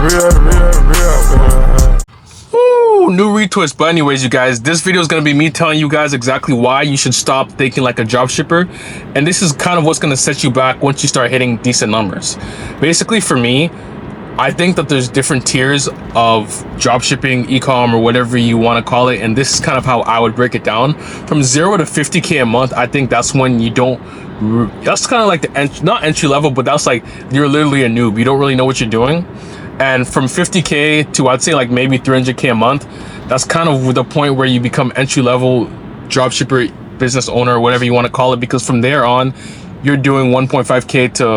Ooh, new retwist. But anyways, you guys, this video is going to be me telling you guys exactly why you should stop thinking like a dropshipper. And this is kind of what's going to set you back once you start hitting decent numbers. Basically, for me, I think that there's different tiers of dropshipping, e-com, or whatever you want to call it. And this is kind of how I would break it down. From 0 to 50K a month, I think that's when you don't, that's kind of like the, not entry level, but that's like, you're literally a noob. You don't really know what you're doing. And from 50K to, I'd say like maybe 300K a month, that's kind of the point where you become entry level dropshipper, business owner, whatever you want to call it. Because from there on, you're doing 1.5K to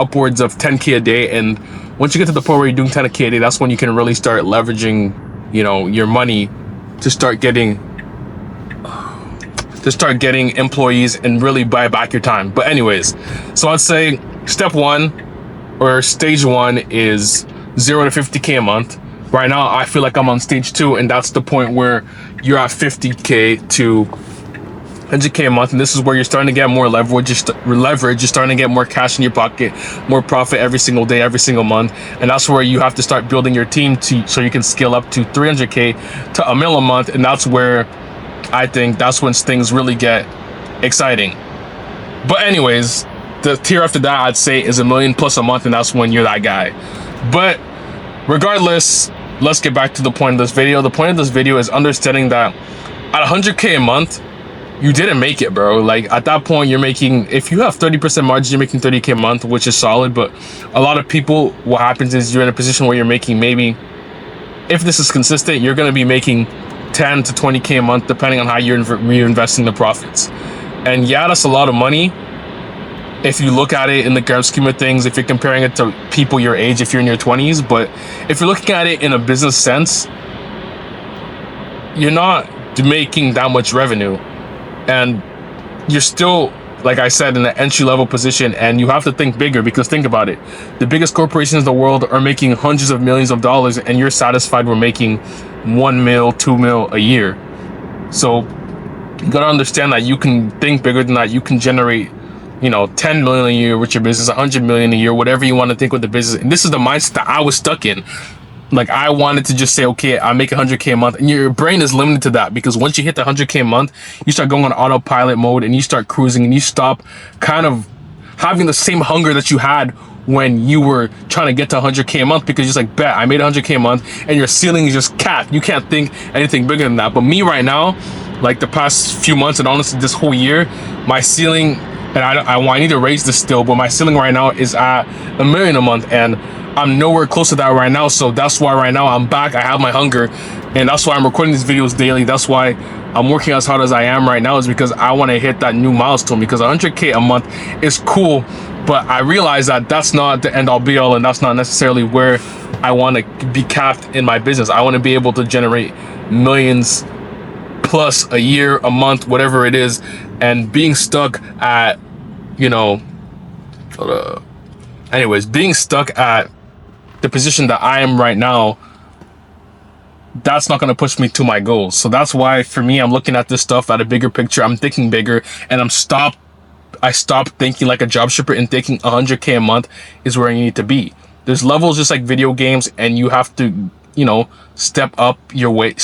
upwards of 10K a day. And once you get to the point where you're doing 10K a day, that's when you can really start leveraging, you know, your money to start getting employees and really buy back your time. But anyways, so I'd say step one or stage one is 0 to 50K a month. Right now, I feel like I'm on stage 2, and that's the point where you're at 50K to 100K a month, and this is where you're starting to get more leverage. You're starting to get more cash in your pocket, more profit every single day, every single month, and that's where you have to start building your team so you can scale up to 300K to $1 million a month, and that's where I think that's when things really get exciting. But anyways, the tier after that, I'd say, is $1 million plus a month, and that's when you're that guy. But regardless, let's get back to the point of this video. The point of this video is understanding that at 100K a month, you didn't make it, bro. Like at that point, you're making, if you have 30% margin, you're making 30K a month, which is solid. But a lot of people, what happens is you're in a position where you're making, maybe, if this is consistent, you're going to be making 10 to 20K a month, depending on how you're reinvesting the profits. And yeah, that's a lot of money if you look at it in the grand scheme of things, if you're comparing it to people your age, if you're in your 20s. But if you're looking at it in a business sense, you're not making that much revenue, and you're still, like I said, in an entry-level position. And you have to think bigger, because think about it, the biggest corporations in the world are making hundreds of millions of dollars, and you're satisfied with making 1 mil, 2 mil a year. So you gotta understand that you can think bigger than that. You can generate, you know, 10 million a year with your business, 100 million a year, whatever you want to think with the business. And this is the mindset that I was stuck in. Like, I wanted to just say, okay, I make 100K a month, and your brain is limited to that, because once you hit the 100K a month, you start going on autopilot mode, and you start cruising, and you stop kind of having the same hunger that you had when you were trying to get to 100K a month, because you're just like, bet, I made 100K a month, and your ceiling is just capped. You can't think anything bigger than that. But me right now, like the past few months, and honestly this whole year, my ceiling, and I need to raise this still, but my ceiling right now is at $1 million a month, and I'm nowhere close to that right now. So that's why right now I'm back. I have my hunger, and that's why I'm recording these videos daily. That's why I'm working as hard as I am right now, is because I want to hit that new milestone. Because 100K a month is cool, but I realize that that's not the end all be all, and that's not necessarily where I want to be capped in my business. I want to be able to generate millions plus a year, a month, whatever it is. And being stuck at, you know, being stuck at the position that I am right now, that's not going to push me to my goals. So that's why, for me, I'm looking at this stuff at a bigger picture. I'm thinking bigger, and I stopped thinking like a dropshipper, and thinking 100K a month is where you need to be. There's levels just like video games, and you have to, you know, step your way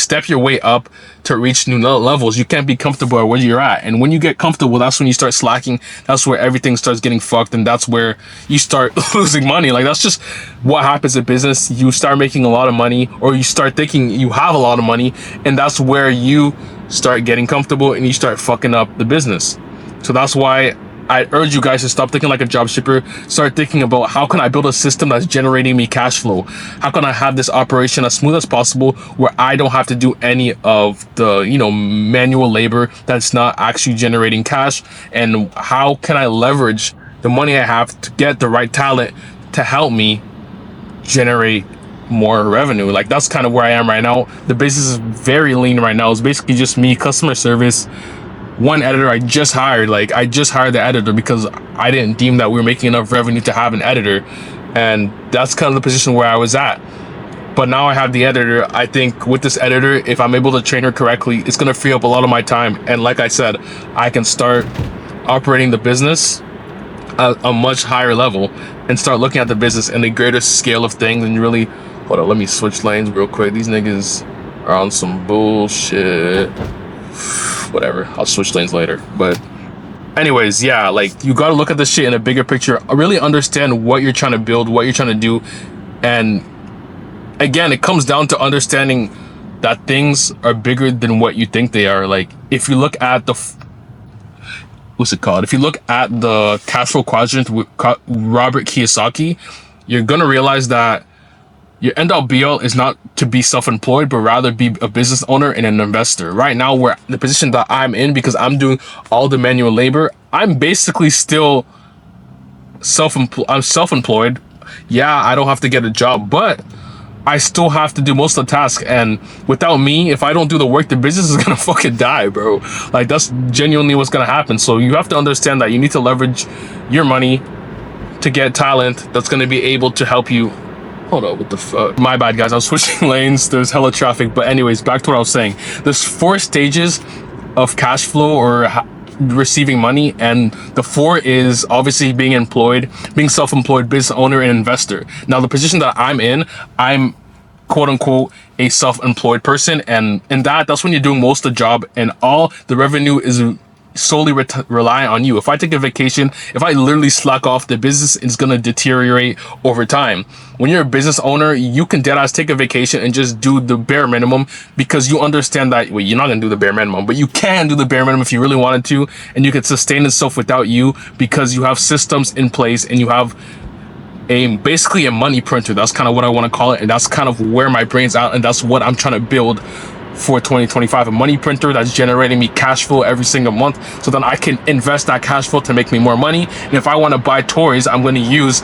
up to reach new levels. You can't be comfortable where you're at. And when you get comfortable, that's when you start slacking. That's where everything starts getting fucked, and that's where you start losing money. Like, that's just what happens in business. You start making a lot of money, or you start thinking you have a lot of money, and that's where you start getting comfortable and you start fucking up the business. So that's why I urge you guys to stop thinking like a dropshipper. Start thinking about, how can I build a system that's generating me cash flow? How can I have this operation as smooth as possible, where I don't have to do any of the, you know, manual labor that's not actually generating cash? And how can I leverage the money I have to get the right talent to help me generate more revenue? Like, that's kind of where I am right now. The business is very lean right now. It's basically just me, customer service, one editor. I just hired the editor because I didn't deem that we were making enough revenue to have an editor, and that's kind of the position where I was at. But now I have the editor. I think with this editor, if I'm able to train her correctly, it's going to free up a lot of my time. And like I said, I can start operating the business at a much higher level and start looking at the business in a greater scale of things, and really Hold on, let me switch lanes real quick. These niggas are on some bullshit. Whatever, I'll switch lanes later. But anyways, yeah, like, you gotta look at this shit in a bigger picture, really understand what you're trying to build, what you're trying to do. And again, it comes down to understanding that things are bigger than what you think they are. Like, if you look at the what's it called, if you look at the cash flow quadrant with Robert Kiyosaki, you're gonna realize that your end all be all is not to be self-employed, but rather be a business owner and an investor. Right now, we're the position that I'm in, because I'm doing all the manual labor. I'm basically still self-employed. Yeah, I don't have to get a job, but I still have to do most of the tasks. And without me, if I don't do the work, the business is gonna fucking die, bro. Like, that's genuinely what's gonna happen. So you have to understand that you need to leverage your money to get talent that's gonna be able to help you. Hold up, what the fuck? My bad, guys. I was switching lanes. There's hella traffic. But anyways, back to what I was saying. There's 4 stages of cash flow or receiving money, and the 4 is obviously being employed, being self-employed, business owner, and investor. Now, the position that I'm in, I'm quote unquote a self-employed person, and in that's when you're doing most of the job, and all the revenue is solely rely on you. If I take a vacation, if I literally slack off, the business is going to deteriorate over time. When you're a business owner, you can deadass take a vacation and just do the bare minimum, because you understand that, well, you're not going to do the bare minimum, but you can do the bare minimum if you really wanted to, and you can sustain itself without you, because you have systems in place and you have basically a money printer. That's kind of what I want to call it, and that's kind of where my brain's at, and that's what I'm trying to build for 2025, a money printer that's generating me cash flow every single month, so then I can invest that cash flow to make me more money. And if I want to buy toys, I'm going to use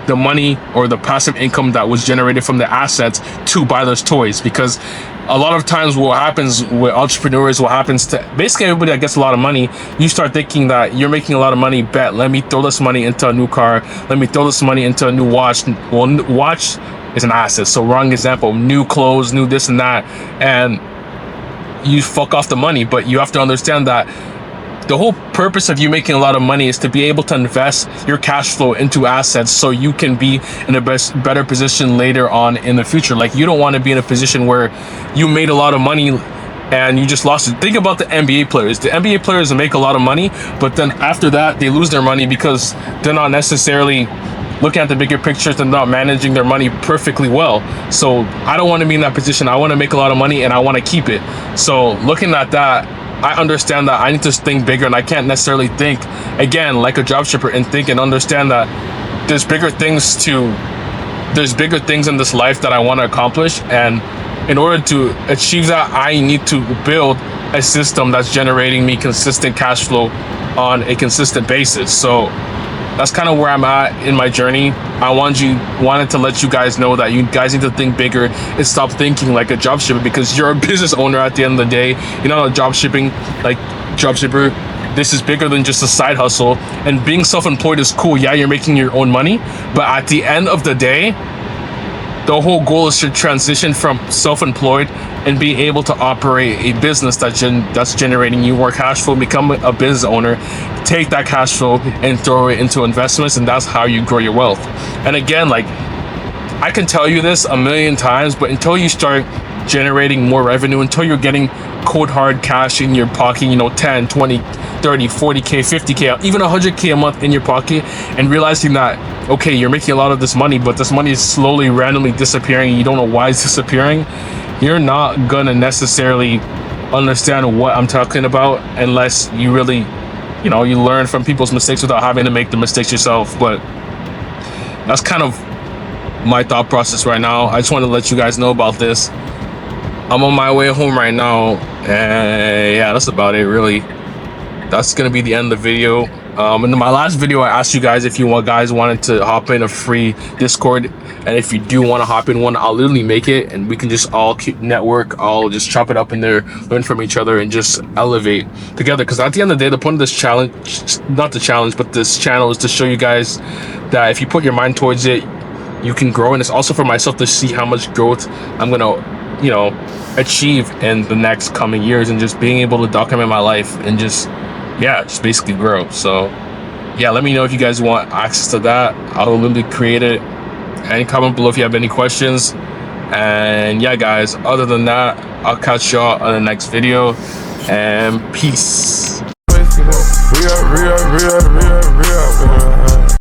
the money or the passive income that was generated from the assets to buy those toys. Because a lot of times what happens with entrepreneurs, what happens to basically everybody that gets a lot of money, you start thinking that you're making a lot of money, bet, let me throw this money into a new car, let me throw this money into a new watch. Well, watch is an asset, so wrong example. New clothes, new this and that, and you fuck off the money. But you have to understand that the whole purpose of you making a lot of money is to be able to invest your cash flow into assets, so you can be in a better position later on in the future. Like, you don't want to be in a position where you made a lot of money and you just lost it. Think about the NBA players. The NBA players make a lot of money, but then after that they lose their money because they're not necessarily looking at the bigger pictures and not managing their money perfectly well. So I don't want to be in that position. I want to make a lot of money and I want to keep it. So looking at that, I understand that I need to think bigger, and I can't necessarily think again like a dropshipper and think and understand that there's bigger things in this life that I want to accomplish, and in order to achieve that, I need to build a system that's generating me consistent cash flow on a consistent basis. So that's kind of where I'm at in my journey. I wanted to let you guys know that you guys need to think bigger and stop thinking like a dropshipper, because you're a business owner at the end of the day. You're not a dropshipping like dropshipper. This is bigger than just a side hustle. And being self-employed is cool. Yeah, you're making your own money, but at the end of the day, the whole goal is to transition from self-employed and be able to operate a business that's generating you more cash flow, become a business owner, take that cash flow and throw it into investments, and that's how you grow your wealth. And again, like, I can tell you this a million times, but until you start generating more revenue, until you're getting cold hard cash in your pocket, 10, 20, 30, 40K, 50K, even 100K a month in your pocket, and realizing that, okay, you're making a lot of this money, but this money is slowly, randomly disappearing, and you don't know why it's disappearing, you're not gonna necessarily understand what I'm talking about unless you really, you learn from people's mistakes without having to make the mistakes yourself. But that's kind of my thought process right now. I just want to let you guys know about this. I'm on my way home right now, and yeah, that's about it, really. That's gonna be the end of the video. In my last video, I asked you guys if you guys wanted to hop in a free Discord, and if you do want to hop in one, I'll literally make it, and we can just all keep network. I'll just chop it up in there, learn from each other, and just elevate together. Because at the end of the day, the point of this this channel is to show you guys that if you put your mind towards it, you can grow. And it's also for myself to see how much growth I'm gonna achieve in the next coming years, and just being able to document my life and just basically grow. So yeah, let me know if you guys want access to that. I'll literally create it. Any comment below if you have any questions. And yeah, guys, other than that, I'll catch y'all on the next video, and peace.